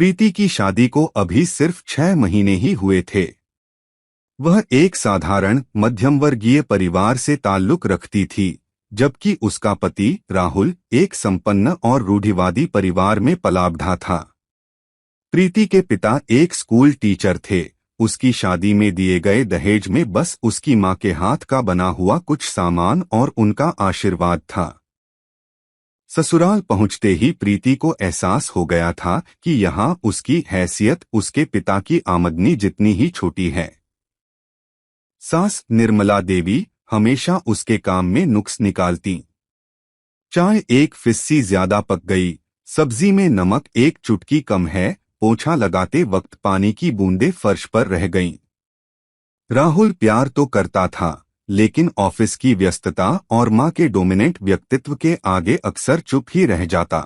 प्रीति की शादी को अभी सिर्फ 6 महीने ही हुए थे। वह एक साधारण मध्यम वर्गीय परिवार से ताल्लुक रखती थी, जबकि उसका पति राहुल एक संपन्न और रूढ़िवादी परिवार में पला बढ़ा था। प्रीति के पिता एक स्कूल टीचर थे। उसकी शादी में दिए गए दहेज में बस उसकी मां के हाथ का बना हुआ कुछ सामान और उनका आशीर्वाद था। ससुराल पहुंचते ही प्रीति को एहसास हो गया था कि यहाँ उसकी हैसियत उसके पिता की आमदनी जितनी ही छोटी है। सास निर्मला देवी हमेशा उसके काम में नुक्स निकालती। चाय एक फिस्सी ज्यादा पक गई, सब्जी में नमक एक चुटकी कम है, पोछा लगाते वक्त पानी की बूंदें फर्श पर रह गईं। राहुल प्यार तो करता था, लेकिन ऑफिस की व्यस्तता और मां के डोमिनेंट व्यक्तित्व के आगे अक्सर चुप ही रह जाता।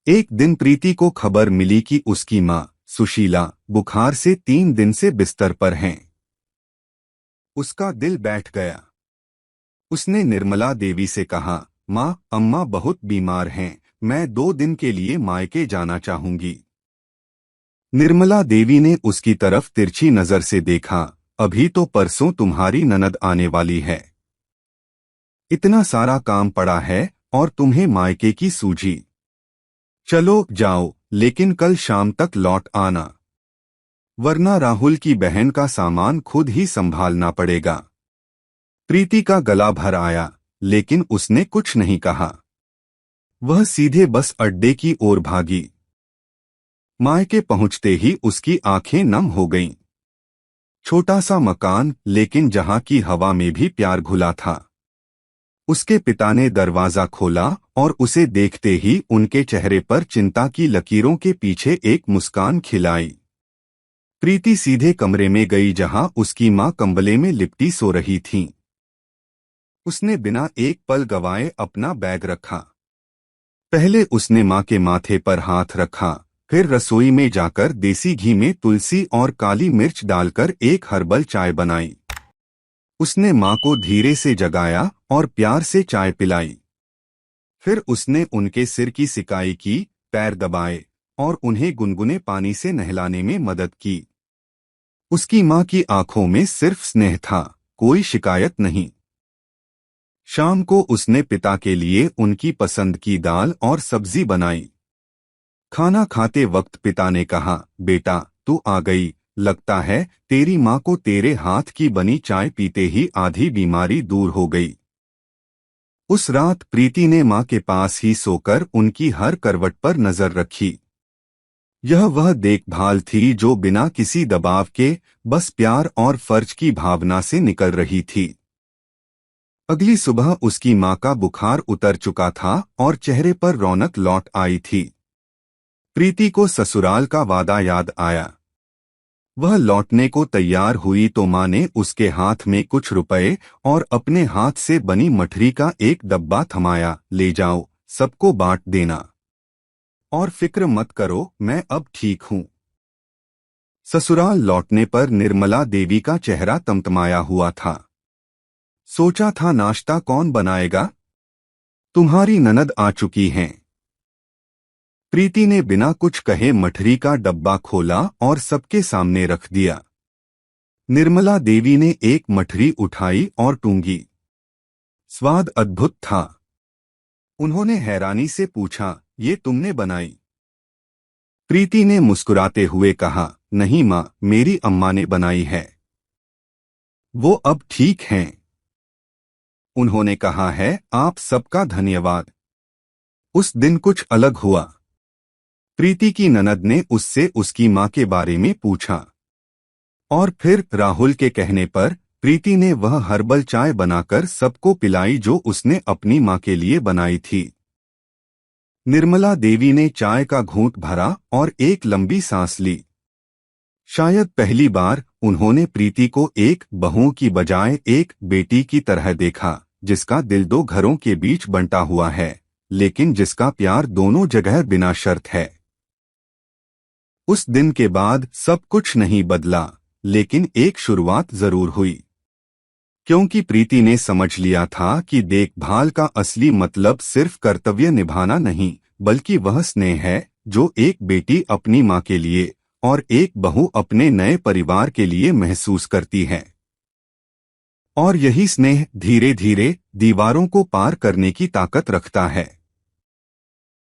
एक दिन प्रीति को खबर मिली कि उसकी मां सुशीला बुखार से 3 दिन से बिस्तर पर हैं। उसका दिल बैठ गया। उसने निर्मला देवी से कहा, मां, अम्मा बहुत बीमार हैं, मैं 2 दिन के लिए मायके जाना चाहूंगी। निर्मला देवी ने उसकी तरफ तिरछी नजर से देखा। अभी तो परसों तुम्हारी ननद आने वाली है। इतना सारा काम पड़ा है और तुम्हें मायके की सूझी। चलो जाओ, लेकिन कल शाम तक लौट आना, वरना राहुल की बहन का सामान खुद ही संभालना पड़ेगा। प्रीति का गला भर आया, लेकिन उसने कुछ नहीं कहा। वह सीधे बस अड्डे की ओर भागी। मायके पहुंचते ही उसकी आंखें नम हो गईं। छोटा सा मकान, लेकिन जहां की हवा में भी प्यार घुला था। उसके पिता ने दरवाजा खोला और उसे देखते ही उनके चेहरे पर चिंता की लकीरों के पीछे एक मुस्कान खिलाई। प्रीति सीधे कमरे में गई जहां उसकी मां कंबले में लिपटी सो रही थीं। उसने बिना एक पल गवाए अपना बैग रखा। पहले उसने मां के माथे पर हाथ रखा, फिर रसोई में जाकर देसी घी में तुलसी और काली मिर्च डालकर एक हर्बल चाय बनाई। उसने मां को धीरे से जगाया और प्यार से चाय पिलाई। फिर उसने उनके सिर की सिकाई की, पैर दबाए और उन्हें गुनगुने पानी से नहलाने में मदद की। उसकी मां की आंखों में सिर्फ स्नेह था, कोई शिकायत नहीं। शाम को उसने पिता के लिए उनकी पसंद की दाल और सब्जी बनाई। खाना खाते वक्त पिता ने कहा, बेटा तू आ गई, लगता है तेरी मां को तेरे हाथ की बनी चाय पीते ही आधी बीमारी दूर हो गई। उस रात प्रीति ने मां के पास ही सोकर उनकी हर करवट पर नजर रखी। यह वह देखभाल थी जो बिना किसी दबाव के बस प्यार और फर्ज की भावना से निकल रही थी। अगली सुबह उसकी मां का बुखार उतर चुका था और चेहरे पर रौनक लौट आई थी। प्रीति को ससुराल का वादा याद आया। वह लौटने को तैयार हुई तो मां ने उसके हाथ में कुछ रुपए और अपने हाथ से बनी मठरी का एक डब्बा थमाया। ले जाओ, सबको बांट देना, और फिक्र मत करो, मैं अब ठीक हूं। ससुराल लौटने पर निर्मला देवी का चेहरा तमतमाया हुआ था। सोचा था नाश्ता कौन बनाएगा, तुम्हारी ननद आ चुकी हैं। प्रीति ने बिना कुछ कहे मठरी का डब्बा खोला और सबके सामने रख दिया। निर्मला देवी ने एक मठरी उठाई और टूंगी। स्वाद अद्भुत था। उन्होंने हैरानी से पूछा, ये तुमने बनाई? प्रीति ने मुस्कुराते हुए कहा, नहीं मां, मेरी अम्मा ने बनाई है। वो अब ठीक हैं। उन्होंने कहा है, आप सबका धन्यवाद। उस दिन कुछ अलग हुआ। प्रीति की ननद ने उससे उसकी मां के बारे में पूछा, और फिर राहुल के कहने पर प्रीति ने वह हर्बल चाय बनाकर सबको पिलाई जो उसने अपनी मां के लिए बनाई थी। निर्मला देवी ने चाय का घूंट भरा और एक लंबी सांस ली। शायद पहली बार उन्होंने प्रीति को एक बहू की बजाय एक बेटी की तरह देखा, जिसका दिल 2 घरों के बीच बंटा हुआ है, लेकिन जिसका प्यार दोनों जगह बिना शर्त है। उस दिन के बाद सब कुछ नहीं बदला, लेकिन एक शुरुआत जरूर हुई, क्योंकि प्रीति ने समझ लिया था कि देखभाल का असली मतलब सिर्फ कर्तव्य निभाना नहीं, बल्कि वह स्नेह है जो एक बेटी अपनी माँ के लिए और एक बहू अपने नए परिवार के लिए महसूस करती है। और यही स्नेह धीरे धीरे दीवारों को पार करने की ताकत रखता है।